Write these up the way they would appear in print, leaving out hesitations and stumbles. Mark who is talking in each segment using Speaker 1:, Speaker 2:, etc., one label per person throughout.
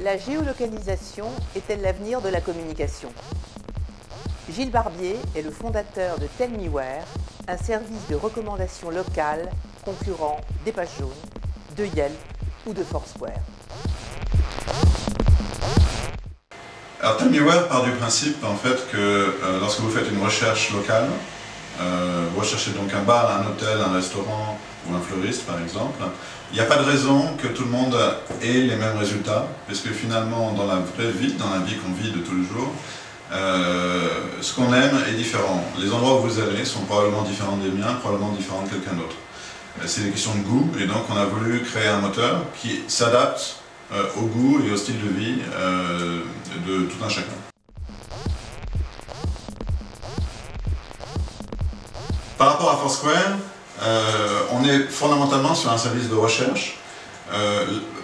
Speaker 1: La géolocalisation est-elle l'avenir de la communication? Gilles Barbier est le fondateur de TellMeWhere, un service de recommandation locale concurrent des pages jaunes, de Yelp ou de Foursquare.
Speaker 2: Alors TellMeWhere part du principe en fait que lorsque vous faites une recherche locale, vous recherchez donc un bar, un hôtel, un restaurant ou un fleuriste par exemple, il n'y a pas de raison que tout le monde ait les mêmes résultats, puisque finalement dans la vraie vie, dans la vie qu'on vit de tous les jours, ce qu'on aime est différent. Les endroits où vous allez sont probablement différents des miens, probablement différents de quelqu'un d'autre. C'est des questions de goût, et donc on a voulu créer un moteur qui s'adapte au goût et au style de vie de tout un chacun. Par rapport à Foursquare, on est fondamentalement sur un service de recherche.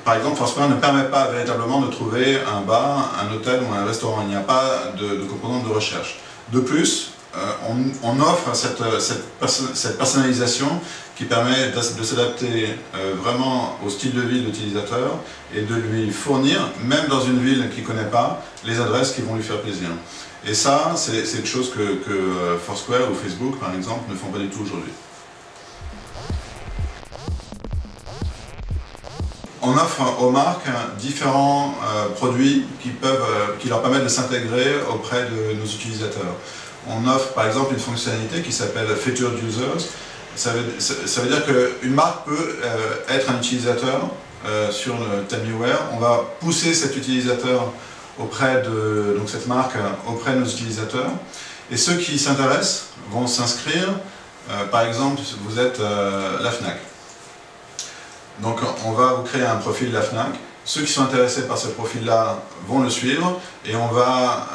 Speaker 2: Par exemple, Foursquare ne permet pas véritablement de trouver un bar, un hôtel ou un restaurant. Il n'y a pas de composante de recherche. De plus, on offre cette personnalisation qui permet de s'adapter vraiment au style de vie de l'utilisateur et de lui fournir, même dans une ville qu'il ne connaît pas, les adresses qui vont lui faire plaisir. Et ça, c'est une chose que Foursquare ou Facebook, par exemple, ne font pas du tout aujourd'hui. On offre aux marques différents produits qui leur permettent de s'intégrer auprès de nos utilisateurs. On offre par exemple une fonctionnalité qui s'appelle Featured Users. Ça veut dire qu'une marque peut être un utilisateur sur le TellMeWhere. On va pousser cet utilisateur auprès de cette marque auprès de nos utilisateurs. Et ceux qui s'intéressent vont s'inscrire. Par exemple, vous êtes la Fnac. Donc on va vous créer un profil de la Fnac. Ceux qui sont intéressés par ce profil-là vont le suivre et on va,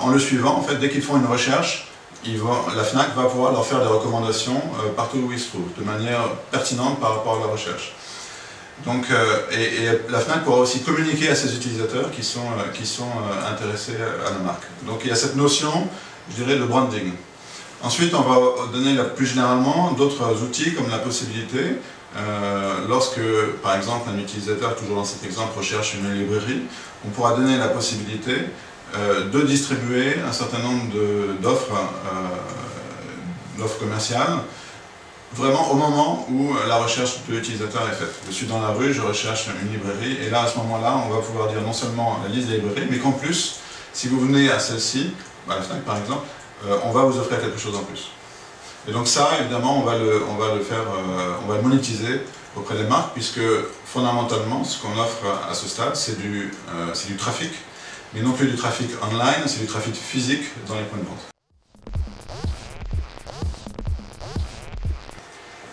Speaker 2: en le suivant, en fait, dès qu'ils font une recherche, la Fnac va pouvoir leur faire des recommandations partout où ils se trouvent, de manière pertinente par rapport à la recherche. Donc, et la Fnac pourra aussi communiquer à ses utilisateurs qui sont intéressés à la marque. Donc il y a cette notion, je dirais, de branding. Ensuite, on va donner plus généralement d'autres outils comme la possibilité, lorsque, par exemple, un utilisateur, toujours dans cet exemple, recherche une librairie, on pourra donner la possibilité de distribuer un certain nombre d'offres commerciales, vraiment au moment où la recherche de l'utilisateur est faite. Je suis dans la rue, je recherche une librairie, et là, à ce moment-là, on va pouvoir dire non seulement la liste des librairies, mais qu'en plus, si vous venez à celle-ci, à la Fnac par exemple, on va vous offrir quelque chose en plus. Et donc ça, évidemment, on va le monétiser auprès des marques, puisque fondamentalement, ce qu'on offre à ce stade, c'est du trafic, mais non plus du trafic online, c'est du trafic physique dans les points de vente.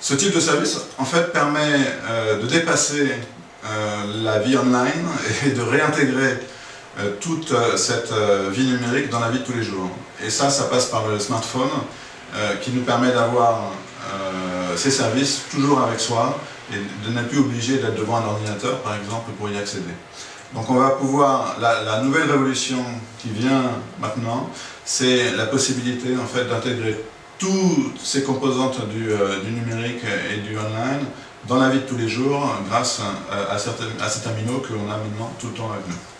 Speaker 2: Ce type de service, en fait, permet de dépasser la vie online et de réintégrer toute cette vie numérique dans la vie de tous les jours. Et ça passe par le smartphone, qui nous permet d'avoir ces services toujours avec soi et de n'être plus obligé d'être devant un ordinateur, par exemple, pour y accéder. Donc on va pouvoir, la nouvelle révolution qui vient maintenant, c'est la possibilité en fait d'intégrer toutes ces composantes du numérique et du online dans la vie de tous les jours grâce à ces terminaux que l'on a maintenant tout le temps avec nous.